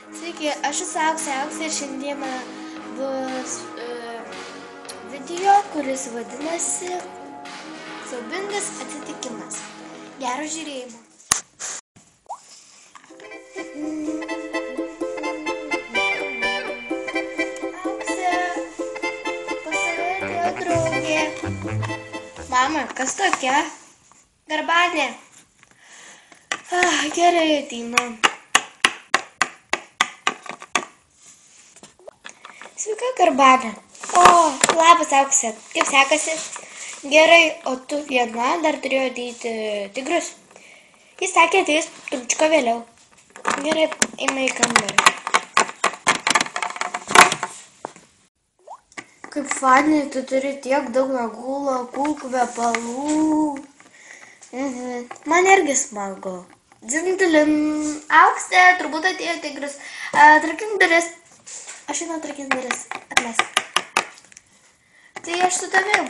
Sveiki, aš esu Auksė ir šiandieną bus video, kuris vadinasi Siaubingas atsitikimas. Gero žiūrėjimo. Auksė, pas save atėjo draugė. Mama, kas tokia? Garbanė. Gerai ateina. Sveika, Garbanė. O, labas, Auksė. Kaip sekasi? Gerai, o tu viena dar turėjo ateiti Tigras? Jis sakė, ateis trupučiuką vėliau. Gerai, eime į kambarį. Kaip fani, tu turi tiek daug nagų, lakų, kvepalų. Man irgi smagu. Dzimtilin. Auksė, turbūt atėjo Tigras. Trakink duris. Aš einu atrakinti duris. Atleisk. Tai aš su tavim.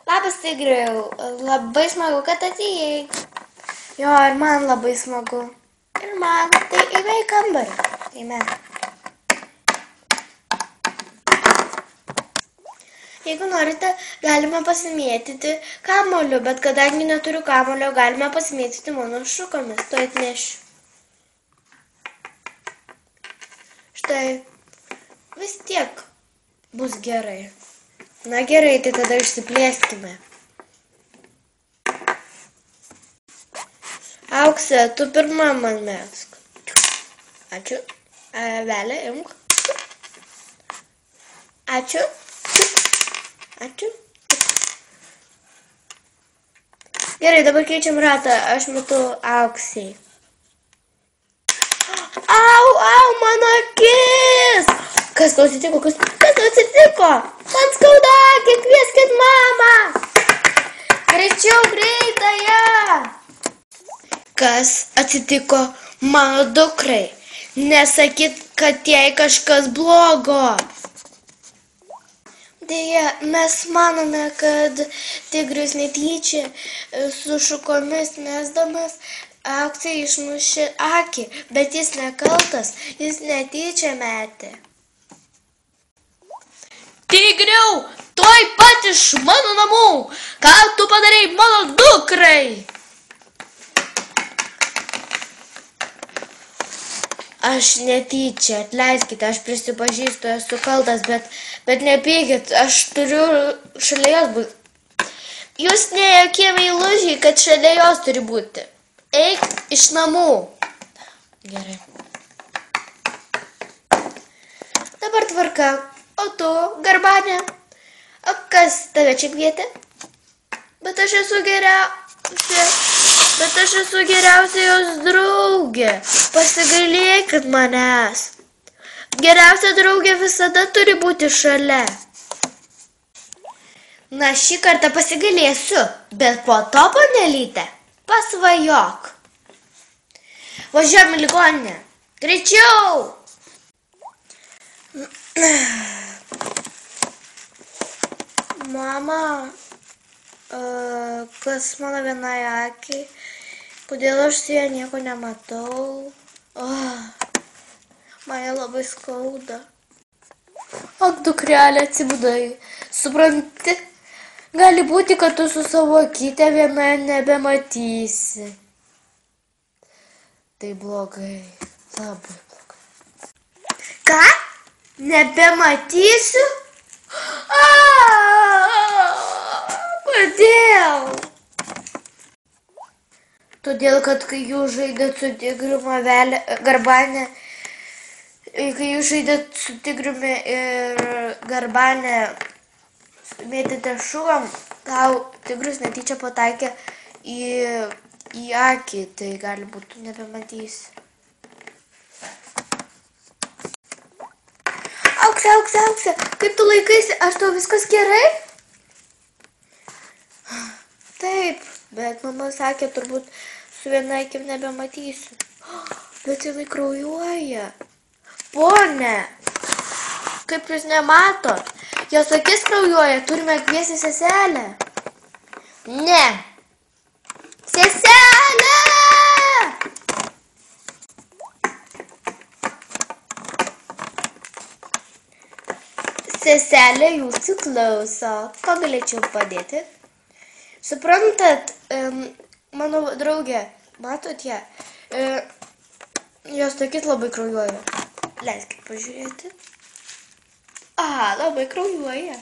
Labas, Tigriau. Labai smagu, kad atėjai. Jo, ir man labai smagu. Ir man. Tai eime į kambarį. Eime. Jeigu norite, galime pasimėtyti kamuoliu, bet kadangi neturiu kamuolio, galime pasimėtyti mano šukomis. To atnešiu. Štai, vis tiek bus gerai. Na gerai, tai tada išsiplėskime. Auksė, tu pirma man mesk. Ačiū. Velė, imk. Ačiū. Ačiū. Gerai, dabar keičiam ratą. Aš metu Auksei. Au, mano akis! Kas tau atsitiko? Kas tau atsitiko? Man skauda, kvieskit mamą! Greičiau, greitąją! Kas atsitiko mano dukrai? Nesakyt, kad jai kažkas blogo. Deja, mes manome, kad Tigrius netyčia su šukomis mesdamas Auksei išmušė akį, bet jis nekaltas, jis netyčia metė. Tigriau, tuoj pat iš mano namų! Ką tu padarei mano dukrai? Aš netyčia, atleiskite, aš prisipažįstu, esu kaltas, bet nepykit, aš turiu šalia jos būti. Jūs ne jokie meilužiai, kad šalia jos turi būti. Eik iš namų. Gerai. Dabar tvarka. O tu, Garbanė? O kas tave čia kvietė? Bet aš esu geriausia jos draugė. Pasigailėkit manęs. Geriausia draugė visada turi būti šalia. Na, šį kartą pasigailėsiu, bet po to, panelytė, pasvajok. Važiuojam į ligoninę. Greičiau! Mama, kas mano vienai akiai? Kodėl aš su ja nieko nematau? Mane labai skauda. Ak, dukrelė, atsibudai. Supranti, gali būti, kad tu su savo akyte viena nebematysi. Tai blogai, labai blogai. Ką? Nebematysiu? Kodėl? Todėl, kad kai jūs žaidėt su Tigriumi, Garbanė, kai jūs žaidėt su Tigriumi ir Garbanė mėtėte šukom, tau Tigrius netyčia pataikė į akį, tai gali būti tu nebematysi. Auksė, kaip tu laikaisi? Ar tau viskas gerai? Taip, bet mama sakė, turbūt su viena akim nebematysiu. Bet jinai kraujuoja. Pone, kaip jūs nematot? Jos akis kraujuoja, turime kviesti seselę. Ne. Seselė! seselė jūsų klauso. Ko galėčiau padėti? Suprantat, mano draugė, matot ją? Jos akis labai kraujuoja. Leiskit pažiūrėti. Aha, labai kraujuoja.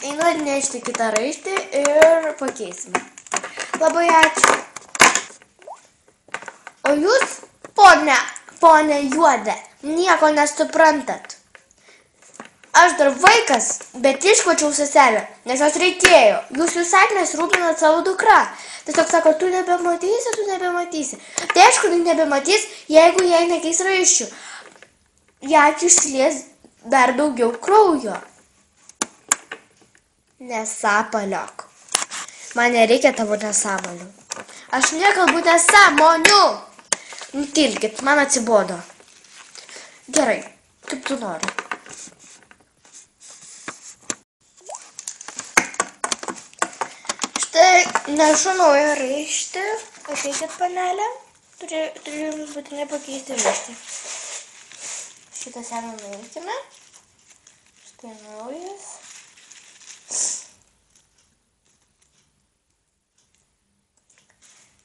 Einu atnešti kitą raištį ir pakeisime. Labai ačiū. O jūs, ponė Juodė, nieko nesuprantat. Aš dar vaikas, bet iškvačiau seselę, nes jos reikėjo. Jūs visai nesirūpinat savo dukrą. Tiesiog sako, tu nebematysi. Tai aišku, nebematys, jeigu jai nekeis raiščių. Jai išsilies dar daugiau kraujo. Nesapaliok. Man nereikia tavo nesąmonių. Aš nekalbu nesąmonių. Nutilkit, man atsibodo. Gerai, kaip tu nori. Štai nešu naują raištį. Pakeikit panelę. Turiu jums būtinai pakeisti raištį. Šitą seną nuimkime. Štai naujas.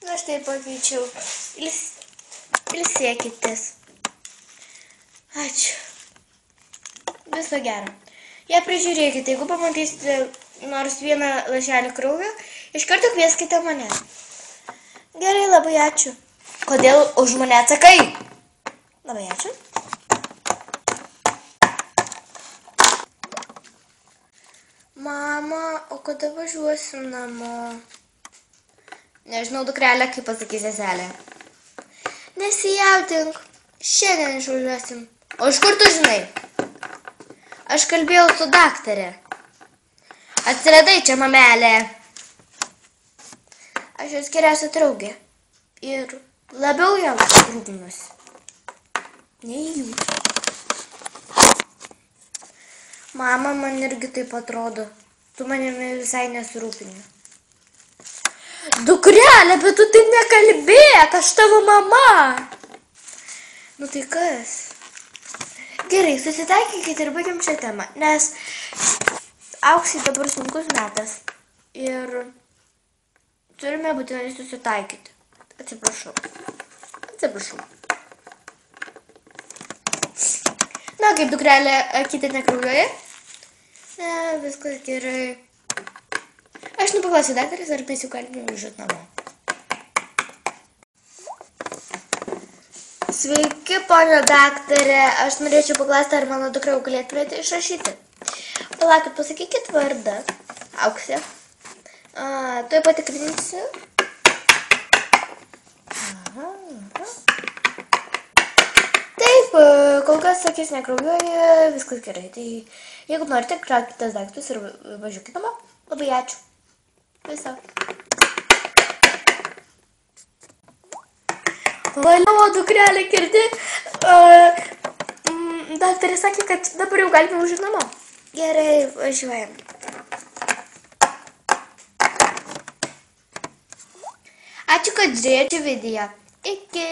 Na štai pakeičiau. Ilsėkitės. Ačiū. Viso gero. Ją prižiūrėkite, jeigu pamatysite nors vieną lašelį kraujo, iš karto kvieskite mane. Gerai, labai ačiū. Kodėl už mane atsakai? Labai ačiū. Mama, o kada važiuosim namo? Nežinau, dukrelė, kaip pasakys seselė. Nesijaudink, šiandien išvažiuosim. O iš kur tu žinai? Aš kalbėjau su daktarė. Atsiradai čia, mamelė. Aš jos geriausia draugė. Ir labiau jam rūpinuosi. Nei jūs. Mama, man irgi taip atrodo. Tu manimi visai nesirūpini. Dukrelė, bet tu taip nekalbėk, aš tavo mama. Nu tai kas? Gerai, susitaikykite ir baigiam šią temą, nes Auksei dabar sunkus metas ir turime būtinai susitaikyti. Atsiprašau. Na, kaip dukrelė, akytė nekraujuoja? Ne, viskas gerai. Aš nepaklausiu daktarės, ar mes jau galime važiuoti namo. Sveiki, ponio daktarė. Aš norėčiau paklausti, ar mano dukra jau galėtumėte išrašyti. Palaukit, pasakykit vardą. Auksė. Tuoj patikrinsiu. Taip, kol kas akis nekraujuoja, viskas gerai. Tai jeigu norite, kraukitės daiktus ir važiuokit namo. Labai ačiū. Viso. Valio, dukrelė, girdi. Daktarė sakė, kad dabar jau galime važiuoti namo. Gerai, važiuojam. Ačiū, kad žiūrėjote video. Iki.